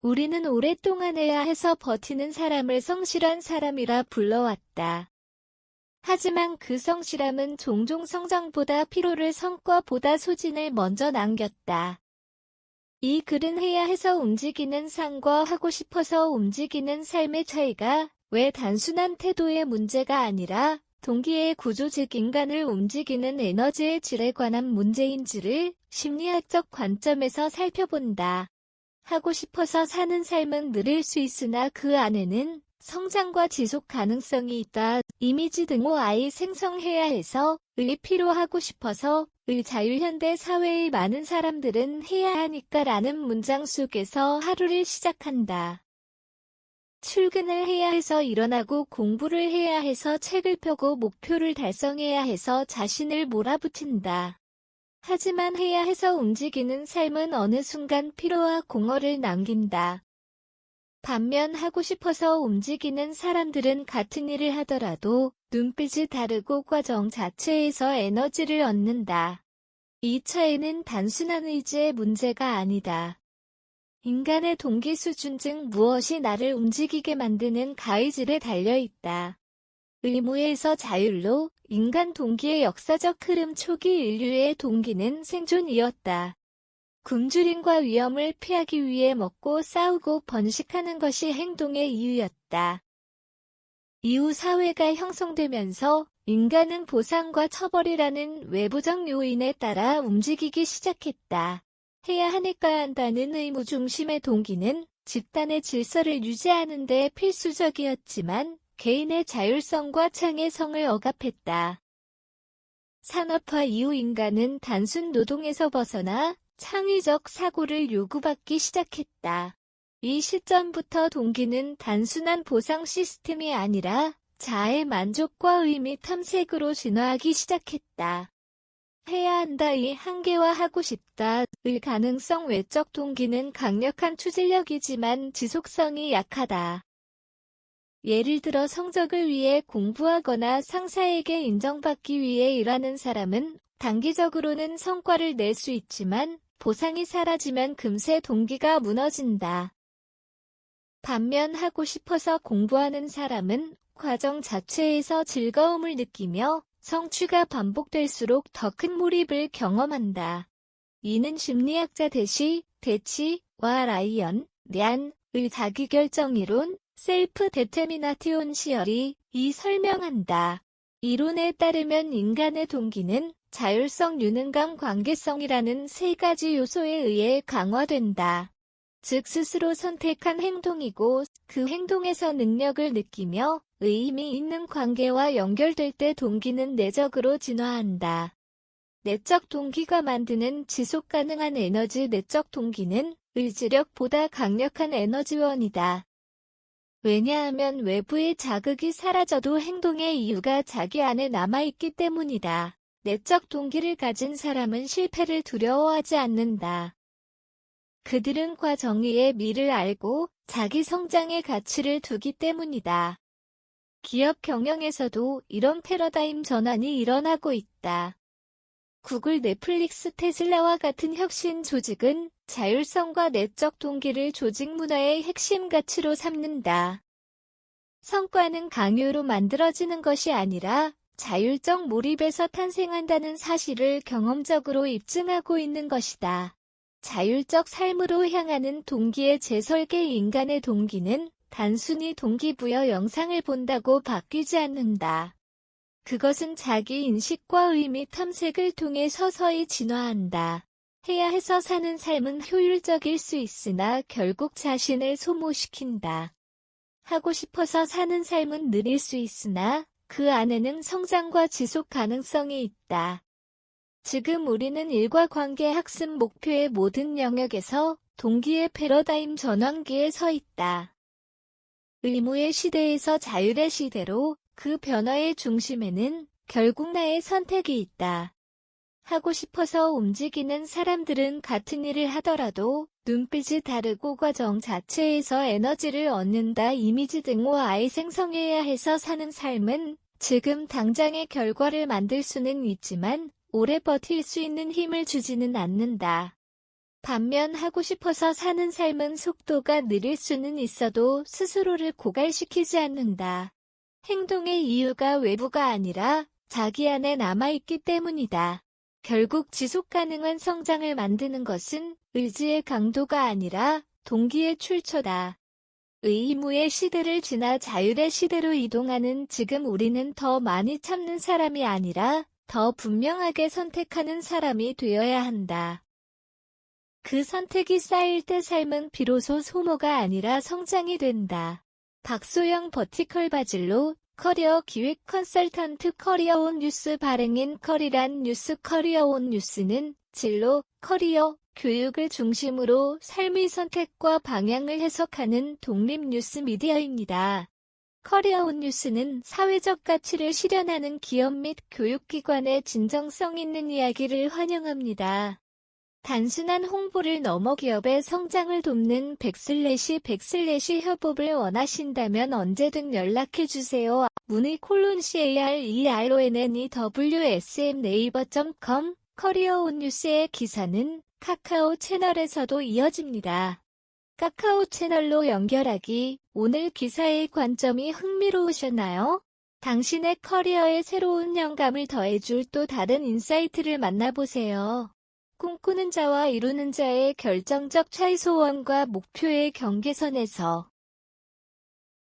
우리는 오랫동안 해야 해서 버티는 사람을 성실한 사람이라 불러왔다. 하지만 그 성실함은 종종 성장보다 피로를 성과보다 소진을 먼저 남겼다. 이 글은 해야 해서 움직이는 삶과 하고 싶어서 움직이는 삶의 차이가 왜 단순한 태도의 문제가 아니라 동기의 구조 즉 인간을 움직이는 에너지의 질에 관한 문제인지를 심리학적 관점에서 살펴본다. 하고 싶어서 사는 삶은 느릴 수 있으나 그 안에는 성장과 지속 가능성이 있다. 이미지 등호 I 생성해야 해서 의 필요하고 싶어서 의 자유현대 사회의 많은 사람들은 해야 하니까 라는 문장 속에서 하루를 시작한다. 출근을 해야 해서 일어나고 공부를 해야 해서 책을 펴고 목표를 달성해야 해서 자신을 몰아붙인다. 하지만 해야 해서 움직이는 삶은 어느 순간 피로와 공허를 남긴다. 반면 하고 싶어서 움직이는 사람들은 같은 일을 하더라도 눈빛이 다르고 과정 자체에서 에너지를 얻는다. 이 차이는 단순한 의지의 문제가 아니다. 인간의 동기 수준 즉 무엇이 나를 움직이게 만드는 가의질에 달려있다. 의무에서 자율로 인간 동기의 역사적 흐름 초기 인류의 동기는 생존이었다. 굶주림과 위험을 피하기 위해 먹고 싸우고 번식하는 것이 행동의 이유였다. 이후 사회가 형성되면서 인간은 보상과 처벌이라는 외부적 요인에 따라 움직이기 시작했다. 해야 하니까 한다는 의무 중심의 동기는 집단의 질서를 유지하는 데 필수적이었지만 개인의 자율성과 창의성을 억압했다. 산업화 이후 인간은 단순 노동에서 벗어나 창의적 사고를 요구받기 시작했다. 이 시점부터 동기는 단순한 보상 시스템이 아니라 자아의 만족과 의미 탐색으로 진화하기 시작했다. 해야 한다의 한계와 하고 싶다의 가능성 외적 동기는 강력한 추진력이지만 지속성이 약하다. 예를 들어 성적을 위해 공부하거나 상사에게 인정받기 위해 일하는 사람은 단기적으로는 성과를 낼 수 있지만 보상이 사라지면 금세 동기가 무너진다. 반면 하고 싶어서 공부하는 사람은 과정 자체에서 즐거움을 느끼며 성취가 반복될수록 더 큰 몰입을 경험한다. 이는 심리학자 대치와 라이언, 란의 자기결정이론, 셀프 데테미나티온 시어리 이 설명한다. 이론에 따르면 인간의 동기는 자율성, 유능감, 관계성이라는 세 가지 요소에 의해 강화된다. 즉 스스로 선택한 행동이고 그 행동에서 능력을 느끼며 의미 있는 관계와 연결될 때 동기는 내적으로 진화한다. 내적 동기가 만드는 지속 가능한 에너지 내적 동기는 의지력보다 강력한 에너지원이다. 왜냐하면 외부의 자극이 사라져도 행동의 이유가 자기 안에 남아있기 때문이다. 내적 동기를 가진 사람은 실패를 두려워하지 않는다. 그들은 과정의 미를 알고 자기 성장의 가치를 두기 때문이다. 기업 경영에서도 이런 패러다임 전환이 일어나고 있다. 구글, 넷플릭스, 테슬라와 같은 혁신 조직은 자율성과 내적 동기를 조직 문화의 핵심 가치로 삼는다. 성과는 강요로 만들어지는 것이 아니라 자율적 몰입에서 탄생한다는 사실을 경험적으로 입증하고 있는 것이다. 자율적 삶으로 향하는 동기의 재설계 인간의 동기는 단순히 동기부여 영상을 본다고 바뀌지 않는다. 그것은 자기 인식과 의미 탐색을 통해 서서히 진화한다. 해야 해서 사는 삶은 효율적일 수 있으나 결국 자신을 소모시킨다. 하고 싶어서 사는 삶은 느릴 수 있으나 그 안에는 성장과 지속 가능성이 있다. 지금 우리는 일과 관계 학습 목표의 모든 영역에서 동기의 패러다임 전환기에 서 있다. 의무의 시대에서 자율의 시대로 그 변화의 중심에는 결국 나의 선택이 있다. 하고 싶어서 움직이는 사람들은 같은 일을 하더라도 눈빛이 다르고 과정 자체에서 에너지를 얻는다. 이미지 등호 I 생성해야 해서 사는 삶은 지금 당장의 결과를 만들 수는 있지만 오래 버틸 수 있는 힘을 주지는 않는다. 반면 하고 싶어서 사는 삶은 속도가 느릴 수는 있어도 스스로를 고갈시키지 않는다. 행동의 이유가 외부가 아니라 자기 안에 남아있기 때문이다. 결국 지속 가능한 성장을 만드는 것은 의지의 강도가 아니라 동기의 출처다. 의무의 시대를 지나 자율의 시대로 이동하는 지금 우리는 더 많이 참는 사람이 아니라 더 분명하게 선택하는 사람이 되어야 한다. 그 선택이 쌓일 때 삶은 비로소 소모가 아니라 성장이 된다. 박소영 버티컬 바질로 커리어 기획 컨설턴트 커리어온 뉴스 발행인 커리란 뉴스 커리어온 뉴스는 진로, 커리어, 교육을 중심으로 삶의 선택과 방향을 해석하는 독립 뉴스 미디어입니다. 커리어온 뉴스는 사회적 가치를 실현하는 기업 및 교육기관의 진정성 있는 이야기를 환영합니다. 단순한 홍보를 넘어 기업의 성장을 돕는 백/100/ 협업을 원하신다면 언제든 연락해주세요. 문의 CARERONNEWSM 네이버.com 커리어온 뉴스의 기사는 카카오 채널에서도 이어집니다. 카카오 채널로 연결하기. 오늘 기사의 관점이 흥미로우셨나요? 당신의 커리어에 새로운 영감을 더해줄 또 다른 인사이트를 만나보세요. 꿈꾸는 자와 이루는 자의 결정적 차이 소원과 목표의 경계선에서